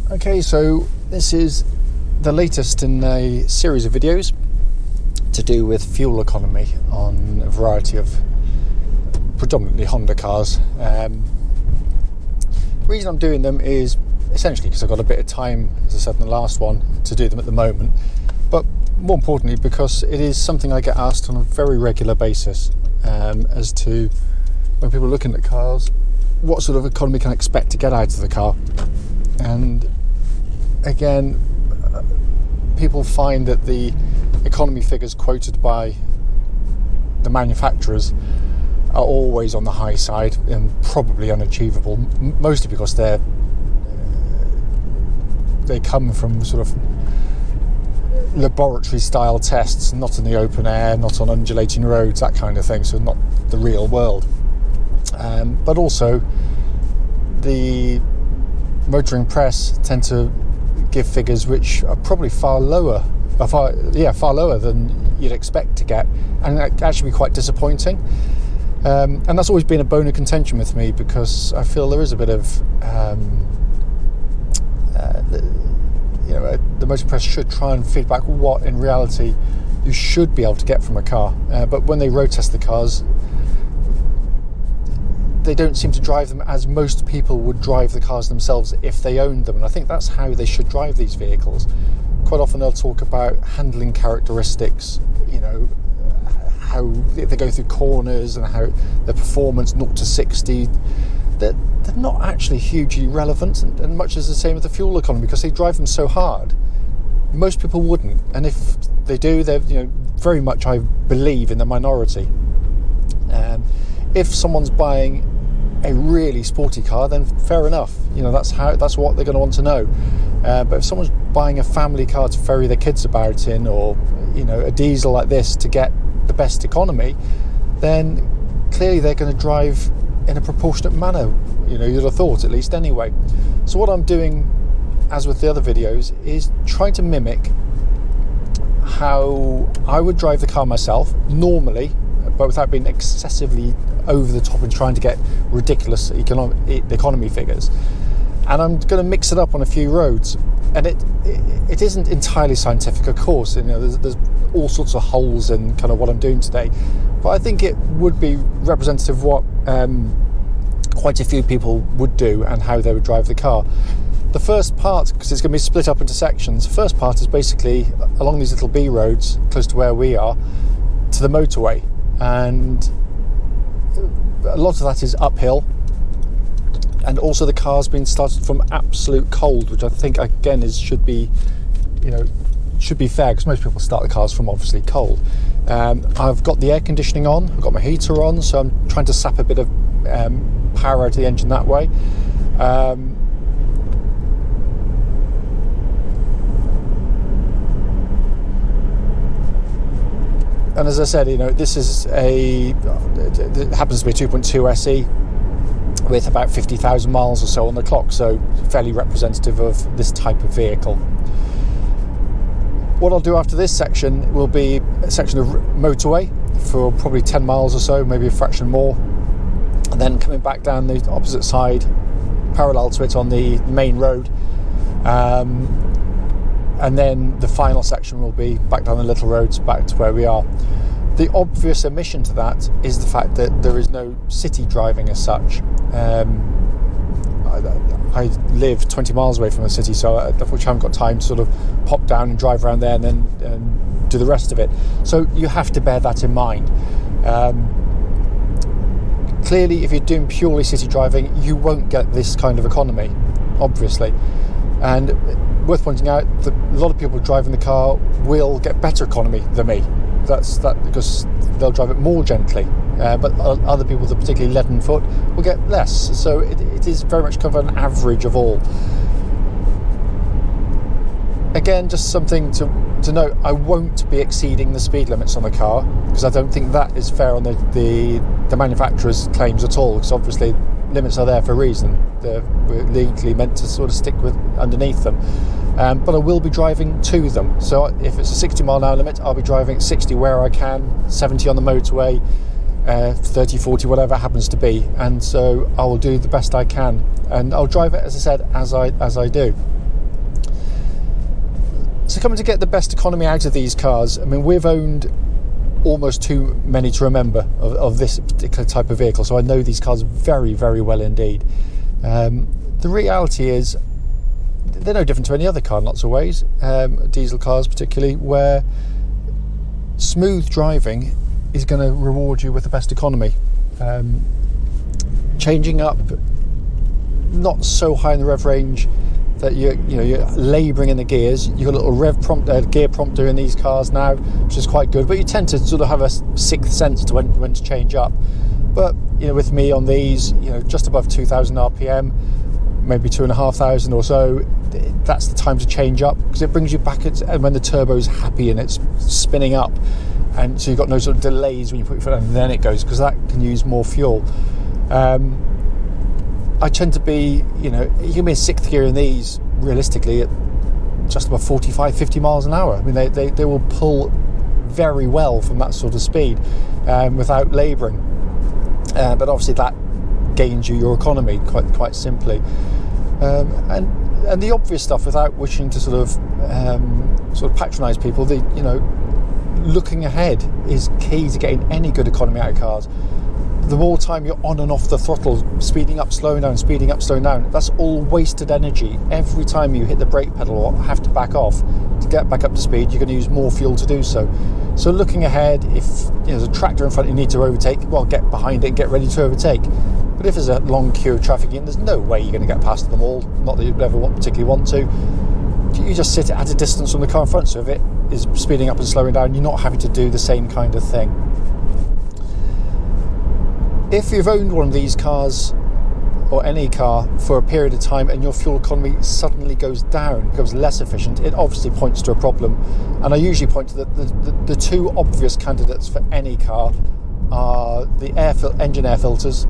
Okay, so this is the latest in a series of videos to do with fuel economy on a variety of predominantly Honda cars. The reason I'm doing them is essentially because I've got a bit of time, as I said in the last one, to do them at the moment, but more importantly because it is something I get asked on a very regular basis as to when people are looking at cars, what sort of economy can I expect to get out of the car. And again, people find that the economy figures quoted by the manufacturers are always on the high side and probably unachievable, mostly because they come from sort of laboratory style tests, not in the open air, not on undulating roads, that kind of thing, so not the real world. But also the motoring press tend to give figures which are probably far lower than you'd expect to get, and actually be quite disappointing. And that's always been a bone of contention with me, because I feel there is a bit of the motor press should try and feed back what in reality you should be able to get from a car, but when they road test the cars, they don't seem to drive them as most people would drive the cars themselves if they owned them. And I think that's how they should drive these vehicles. Quite often they'll talk about handling characteristics, how they go through corners and how their performance 0 to 60. They're not actually hugely relevant, and much as the same with the fuel economy, because they drive them so hard. Most people wouldn't, and if they do, they're very much, I believe, in the minority. If someone's buying a really sporty car, then fair enough. That's what they're going to want to know. But if someone's buying a family car to ferry their kids about in, or a diesel like this to get the best economy, then clearly they're going to drive in a proportionate manner. You'd have thought, at least anyway. So what I'm doing, as with the other videos, is trying to mimic how I would drive the car myself normally, but without being excessively over the top and trying to get ridiculous economy figures. And I'm going to mix it up on a few roads, and it isn't entirely scientific, of course. There's all sorts of holes in kind of what I'm doing today, but I think it would be representative of what quite a few people would do and how they would drive the car. The first part, because it's going to be split up into sections, the first part is basically along these little B roads close to where we are to the motorway, and a lot of that is uphill, and also the car's been started from absolute cold, which I think again should be fair, because most people start the cars from obviously cold. I've got the air conditioning on, I've got my heater on, so I'm trying to sap a bit of power out of the engine that way. And as I said, this is it happens to be a 2.2 SE with about 50,000 miles or so on the clock, so fairly representative of this type of vehicle. What I'll do after this section will be a section of motorway for probably 10 miles or so, maybe a fraction more, and then coming back down the opposite side, parallel to it on the main road. And then the final section will be back down the little roads back to where we are. The obvious omission to that is the fact that there is no city driving as such. I live 20 miles away from the city, so unfortunately I haven't got time to sort of pop down and drive around there and then do the rest of it. So you have to bear that in mind. Clearly, if you're doing purely city driving, you won't get this kind of economy, obviously. And worth pointing out that a lot of people driving the car will get better economy than me. That's because they'll drive it more gently, but other people, that particularly leaden foot, will get less. So it is very much kind of an average of all. Again, just something to note, I won't be exceeding the speed limits on the car, because I don't think that is fair on the manufacturer's claims at all, because obviously limits are there for a reason. We're legally meant to sort of stick with underneath them. But I will be driving to them. So if it's a 60 mile an hour limit, I'll be driving 60 where I can, 70 on the motorway, 30, 40, whatever it happens to be. And so I will do the best I can. And I'll drive it, as I said, as I do. So coming to get the best economy out of these cars, I mean, we've owned almost too many to remember of this particular type of vehicle, so I know these cars very, very well indeed. The reality is they're no different to any other car in lots of ways, diesel cars particularly, where smooth driving is going to reward you with the best economy. Changing up not so high in the rev range that you're labouring in the gears. You've got a little gear prompter in these cars now, which is quite good, but you tend to sort of have a sixth sense to when to change up. But with me on these, just above 2,000 RPM, maybe 2,500 or so, that's the time to change up, because it brings you back and when the turbo's happy and it's spinning up, and so you've got no sort of delays when you put your foot down and then it goes, because that can use more fuel. I tend to be, you can be in sixth gear in these realistically at just about 45-50 miles an hour. I mean, they will pull very well from that sort of speed without labouring, but obviously that gains you your economy quite simply. And the obvious stuff, without wishing to sort of patronise people, looking ahead is key to getting any good economy out of cars. The more time you're on and off the throttle, speeding up, slowing down, speeding up, slowing down, that's all wasted energy. Every time you hit the brake pedal or have to back off to get back up to speed, you're going to use more fuel to do so. So looking ahead, if there's a tractor in front you need to overtake, well, get behind it and get ready to overtake. But if there's a long queue of traffic in, there's no way you're going to get past them all, not that you'd ever particularly want to. You just sit at a distance from the car in front, so if it is speeding up and slowing down, you're not having to do the same kind of thing. If you've owned one of these cars, or any car, for a period of time and your fuel economy suddenly goes down, becomes less efficient, it obviously points to a problem. And I usually point to the two obvious candidates for any car are the engine air filters.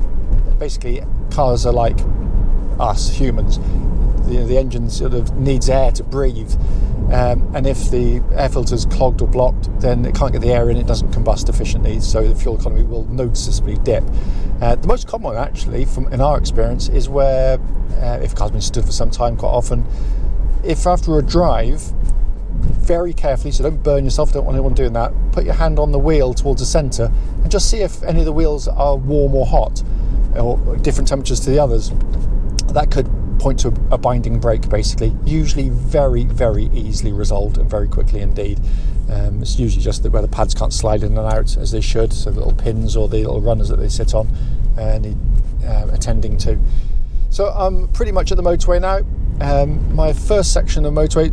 Basically, cars are like us humans. The engine sort of needs air to breathe, and if the air filter is clogged or blocked, then it can't get the air in, it doesn't combust efficiently, so the fuel economy will noticeably dip. The most common one, actually, in our experience, is where if a car's been stood for some time, quite often, if after a drive, very carefully, so don't burn yourself, don't want anyone doing that, put your hand on the wheel towards the centre and just see if any of the wheels are warm or hot, or different temperatures to the others. That could point to a binding brake, basically. Usually very, very easily resolved and very quickly indeed. It's usually just where the pads can't slide in and out as they should, so the little pins or the little runners that they sit on need attending to. So I'm pretty much at the motorway now. My first section of motorway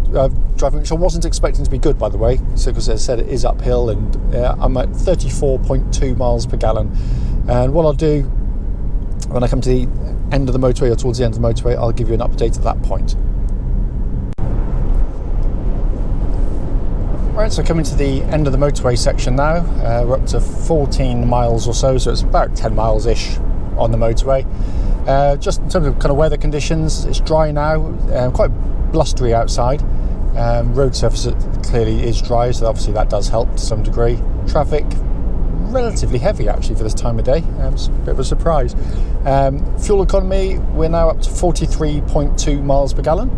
driving, which I wasn't expecting to be good, by the way, so because as I said, it is uphill, and I'm at 34.2 miles per gallon. And what I'll do when I come to the end of the motorway, or towards the end of the motorway, I'll give you an update at that point. Right, so coming to the end of the motorway section now. We're up to 14 miles or so it's about 10 miles-ish on the motorway. Just in terms of kind of weather conditions, it's dry now, quite blustery outside. Road surface clearly is dry, so obviously that does help to some degree. Traffic relatively heavy actually for this time of day. It's a bit of a surprise. Fuel economy, we're now up to 43.2 miles per gallon.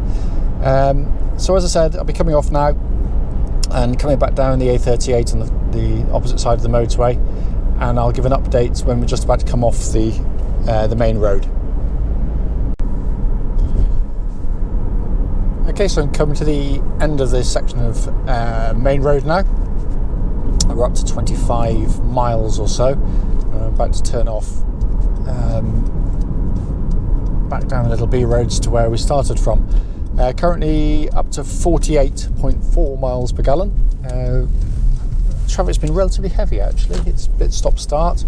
So as I said, I'll be coming off now and coming back down the A38 on the opposite side of the motorway, and I'll give an update when we're just about to come off the main road. Okay, so I'm coming to the end of this section of main road now. We're up to 25 miles or so. I'm about to turn off back down the little B roads to where we started from. Currently up to 48.4 miles per gallon. Traffic's been relatively heavy actually. It's a bit stop-start.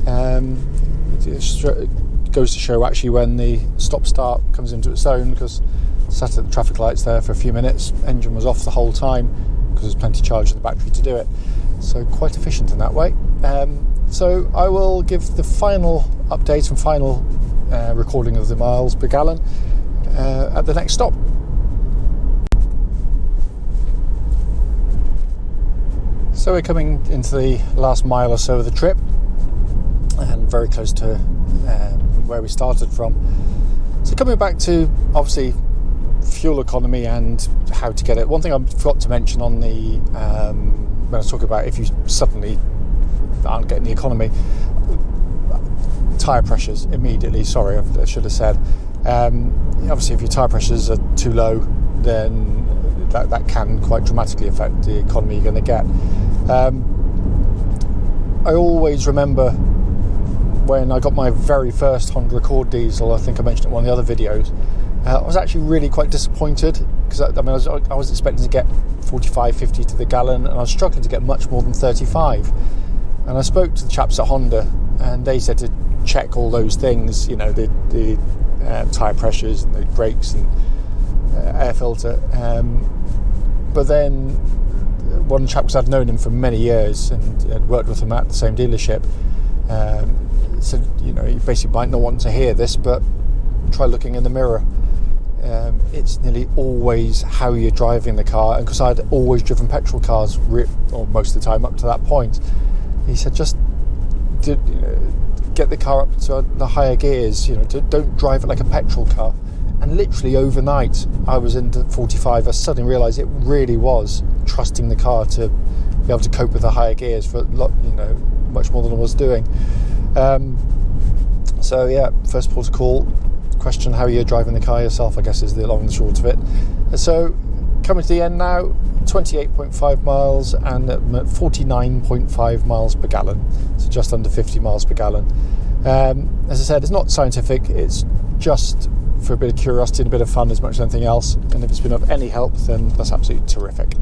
It goes to show actually when the stop-start comes into its own, because I sat at the traffic lights there for a few minutes, engine was off the whole time because there's plenty of charge in the battery to do it. So quite efficient in that way. So I will give the final update and final recording of the miles per gallon at the next stop. So we're coming into the last mile or so of the trip, and very close to where we started from. So coming back to obviously fuel economy and how to get it. One thing I forgot to mention on the when I was talking about if you suddenly aren't getting the economy, tyre pressures immediately. Sorry, I should have said. Obviously, if your tyre pressures are too low, then that can quite dramatically affect the economy you're going to get. I always remember when I got my very first Honda Accord diesel. I think I mentioned it in one of the other videos. I was actually really quite disappointed because I was expecting to get 45, 50 to the gallon, and I was struggling to get much more than 35. And I spoke to the chaps at Honda, and they said to check all those things, you know, the tyre pressures and the brakes and air filter. But then one chap, because I'd known him for many years and had worked with him at the same dealership, said, you know, you basically might not want to hear this, but try looking in the mirror. It's nearly always how you're driving the car, and because I'd always driven petrol cars, or most of the time up to that point, he said just get the car up to the higher gears. You know, don't drive it like a petrol car. And literally overnight, I was into 45. I suddenly realised it really was trusting the car to be able to cope with the higher gears for much more than I was doing. So yeah, first port of call. Question how you're driving the car yourself, I guess, is the long and the short of it. So coming to the end now, 28.5 miles and 49.5 miles per gallon, so just under 50 miles per gallon. As I said, it's not scientific, it's just for a bit of curiosity and a bit of fun as much as anything else, and if it's been of any help, then that's absolutely terrific.